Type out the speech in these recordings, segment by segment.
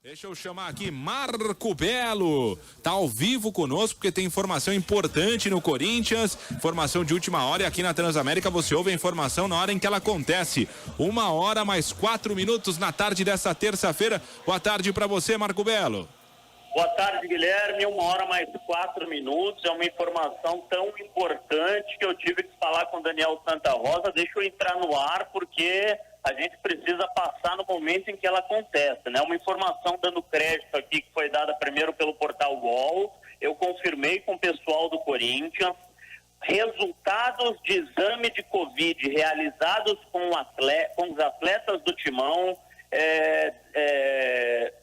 Deixa eu chamar aqui Marco Belo, tá ao vivo conosco porque tem informação importante no Corinthians, informação de última hora, e aqui na Transamérica você ouve a informação na hora em que ela acontece. 1h mais 4 minutos na tarde dessa terça-feira. Boa tarde para você, Marco Belo. Boa tarde, Guilherme. 1h mais 4 minutos. É uma informação tão importante que eu tive que falar com o Daniel Santa Rosa. Deixa eu entrar no ar porque a gente precisa passar no momento em que ela acontece, né? Uma informação dando crédito aqui que foi dada primeiro pelo portal UOL. Eu confirmei com o pessoal do Corinthians. Resultados de exame de Covid realizados com os atletas do Timão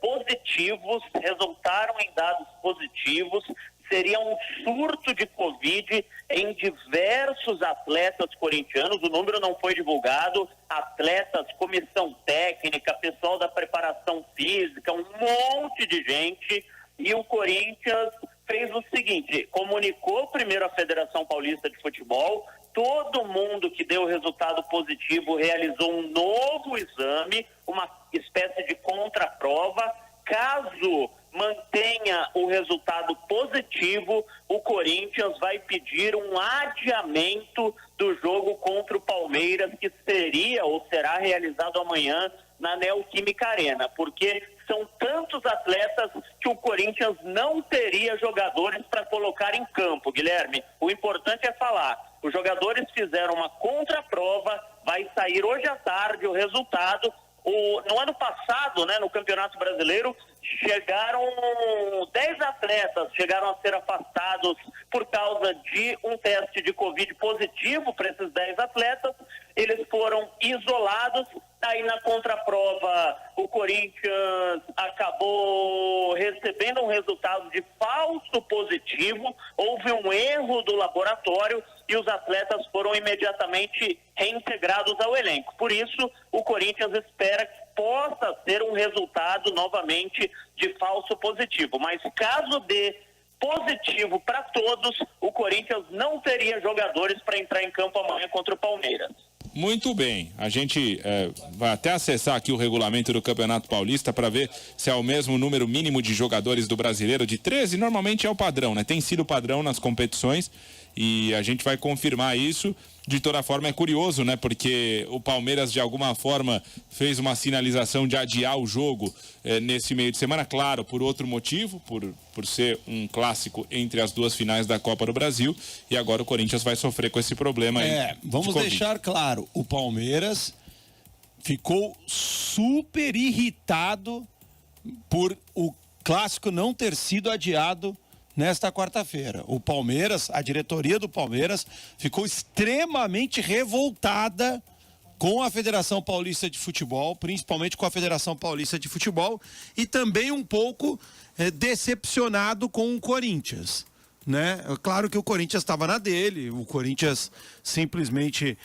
positivos, resultaram em dados positivos. Seria um surto de Covid em diversos atletas corintianos. O número não foi divulgado. Atletas, comissão técnica, pessoal da preparação física, um monte de gente. E o Corinthians fez o seguinte: comunicou primeiro à Federação Paulista de Futebol. Todo mundo que deu resultado positivo realizou um novo exame, uma espécie de contraprova. Caso mantenha o resultado positivo, o Corinthians vai pedir um adiamento do jogo contra o Palmeiras, que seria ou será realizado amanhã na Neoquímica Arena, porque são tantos atletas que o Corinthians não teria jogadores para colocar em campo, Guilherme. O importante é falar, os jogadores fizeram uma contraprova, vai sair hoje à tarde o resultado. No ano passado, né, no Campeonato Brasileiro, chegaram 10 atletas, chegaram a ser afastados por causa de um teste de Covid positivo para esses 10 atletas. Eles foram isolados. Aí na contraprova o Corinthians acabou recebendo um resultado de falso positivo, houve um erro do laboratório e os atletas foram imediatamente reintegrados ao elenco. Por isso, o Corinthians espera que possa ter um resultado novamente de falso positivo. Mas caso dê positivo para todos, o Corinthians não teria jogadores para entrar em campo amanhã contra o Palmeiras. Muito bem, a gente vai até acessar aqui o regulamento do Campeonato Paulista para ver se é o mesmo número mínimo de jogadores do Brasileiro, de 13, normalmente é o padrão, né? Tem sido o padrão nas competições e a gente vai confirmar isso. De toda forma é curioso, né? Porque o Palmeiras de alguma forma fez uma sinalização de adiar o jogo nesse meio de semana, claro, por outro motivo, por ser um clássico entre as duas finais da Copa do Brasil, e agora o Corinthians vai sofrer com esse problema aí. Vamos deixar claro, o Palmeiras ficou super irritado por o clássico não ter sido adiado nesta quarta-feira. O Palmeiras, a diretoria do Palmeiras, ficou extremamente revoltada com a Federação Paulista de Futebol, principalmente com a Federação Paulista de Futebol, e também um pouco decepcionado com o Corinthians, né? Claro que o Corinthians estava na dele, o Corinthians simplesmente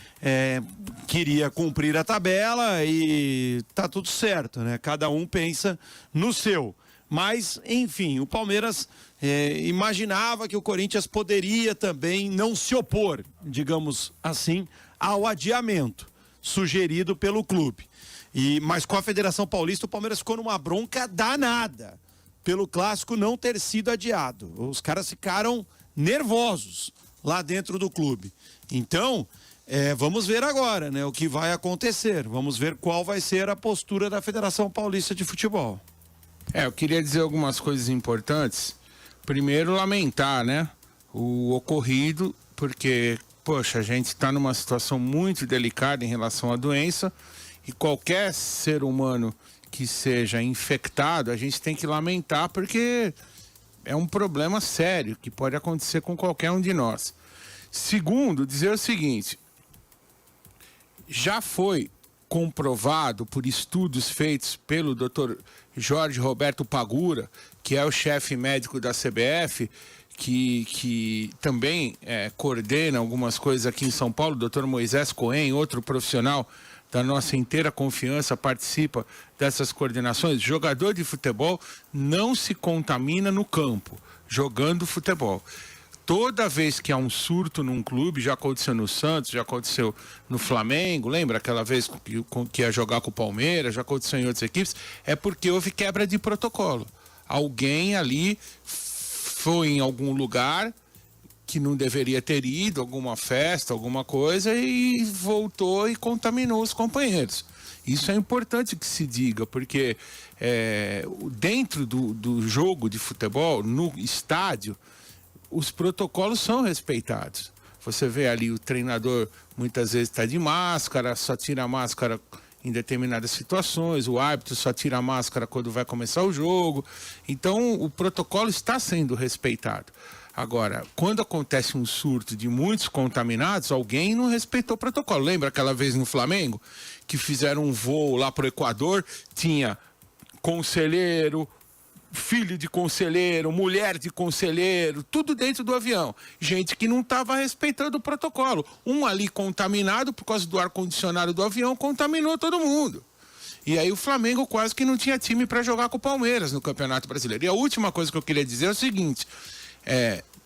queria cumprir a tabela e tá tudo certo, né? Cada um pensa no seu. Mas, enfim, o Palmeiras imaginava que o Corinthians poderia também não se opor, digamos assim, ao adiamento sugerido pelo clube. Mas com a Federação Paulista, o Palmeiras ficou numa bronca danada pelo clássico não ter sido adiado. Os caras ficaram nervosos lá dentro do clube. Então, vamos ver agora, né, o que vai acontecer. Vamos ver qual vai ser a postura da Federação Paulista de Futebol. Eu queria dizer algumas coisas importantes. Primeiro, lamentar, né, o ocorrido, porque, poxa, a gente está numa situação muito delicada em relação à doença e qualquer ser humano que seja infectado, a gente tem que lamentar porque é um problema sério que pode acontecer com qualquer um de nós. Segundo, dizer o seguinte: já foi comprovado por estudos feitos pelo Dr. Jorge Roberto Pagura, que é o chefe médico da CBF, que também coordena algumas coisas aqui em São Paulo. O Dr. Moisés Cohen, outro profissional da nossa inteira confiança, participa dessas coordenações. Jogador de futebol não se contamina no campo, jogando futebol. toda vez que há um surto num clube, já aconteceu no Santos, já aconteceu no Flamengo, lembra aquela vez que ia jogar com o Palmeiras, já aconteceu em outras equipes, é porque houve quebra de protocolo. Alguém ali foi em algum lugar que não deveria ter ido, alguma festa, alguma coisa, e voltou e contaminou os companheiros. Isso é importante que se diga, porque dentro do jogo de futebol, no estádio, os protocolos são respeitados. Você vê ali o treinador muitas vezes está de máscara, só tira a máscara em determinadas situações, o árbitro só tira a máscara quando vai começar o jogo. Então, o protocolo está sendo respeitado. Agora, quando acontece um surto de muitos contaminados, alguém não respeitou o protocolo. Lembra aquela vez no Flamengo, que fizeram um voo lá para o Equador, tinha conselheiro, filho de conselheiro, mulher de conselheiro, tudo dentro do avião. Gente que não estava respeitando o protocolo. Um ali contaminado por causa do ar-condicionado do avião, contaminou todo mundo. E aí o Flamengo quase que não tinha time para jogar com o Palmeiras no Campeonato Brasileiro. E a última coisa que eu queria dizer é o seguinte,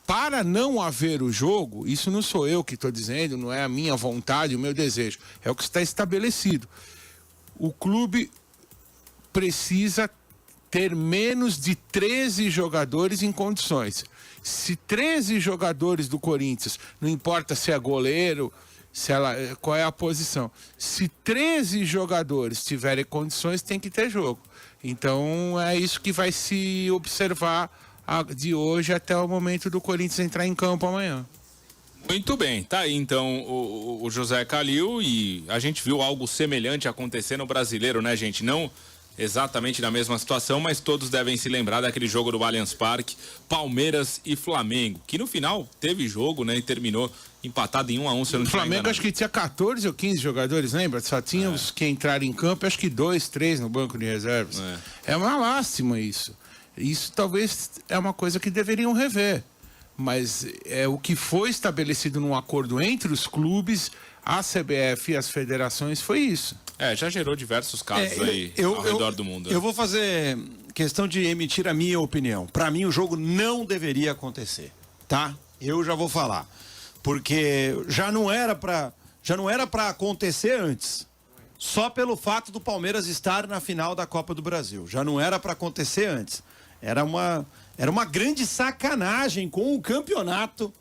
para não haver o jogo, isso não sou eu que estou dizendo, não é a minha vontade, o meu desejo, é o que está estabelecido. O clube precisa ter menos de 13 jogadores em condições. Se 13 jogadores do Corinthians, não importa se é goleiro, qual é a posição, se 13 jogadores tiverem condições, tem que ter jogo. Então é isso que vai se observar de hoje até o momento do Corinthians entrar em campo amanhã. Muito bem, tá aí então o José Calil, e a gente viu algo semelhante acontecer no Brasileiro, né, gente? Não exatamente na mesma situação, mas todos devem se lembrar daquele jogo do Allianz Parque, Palmeiras e Flamengo, que no final teve jogo, né, e terminou empatado em 1-1, se eu não me engano. O Flamengo acho que tinha 14 ou 15 jogadores, lembra? Só tinha os que entraram em campo, acho que 2, 3 no banco de reservas. É uma lástima isso. Isso talvez é uma coisa que deveriam rever. Mas o que foi estabelecido num acordo entre os clubes, a CBF e as federações foi isso. Já gerou diversos casos aí ao redor do mundo. Eu vou fazer questão de emitir a minha opinião. Para mim, o jogo não deveria acontecer, tá? Eu já vou falar. Porque já não era para acontecer antes. Só pelo fato do Palmeiras estar na final da Copa do Brasil. Já não era para acontecer antes. Era uma grande sacanagem com o campeonato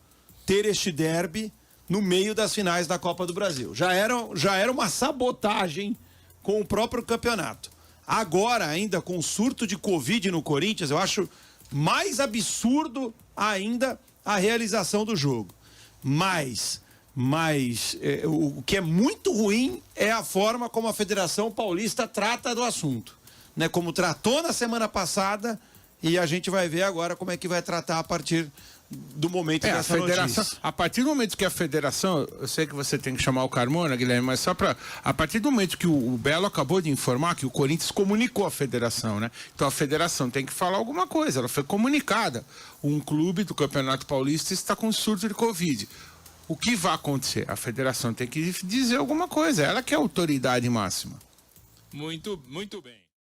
ter este derby no meio das finais da Copa do Brasil. Já era uma sabotagem com o próprio campeonato. Agora, ainda com o surto de Covid no Corinthians, eu acho mais absurdo ainda a realização do jogo. Mas o que é muito ruim é a forma como a Federação Paulista trata do assunto, né? Como tratou na semana passada, e a gente vai ver agora como é que vai tratar a partir do momento dessa notícia. A partir do momento que a federação, eu sei que você tem que chamar o Carmona, Guilherme, mas a partir do momento que o Belo acabou de informar que o Corinthians comunicou a federação, né? Então a federação tem que falar alguma coisa, ela foi comunicada. Um clube do Campeonato Paulista está com surto de Covid. O que vai acontecer? A federação tem que dizer alguma coisa, ela que é a autoridade máxima. Muito bem.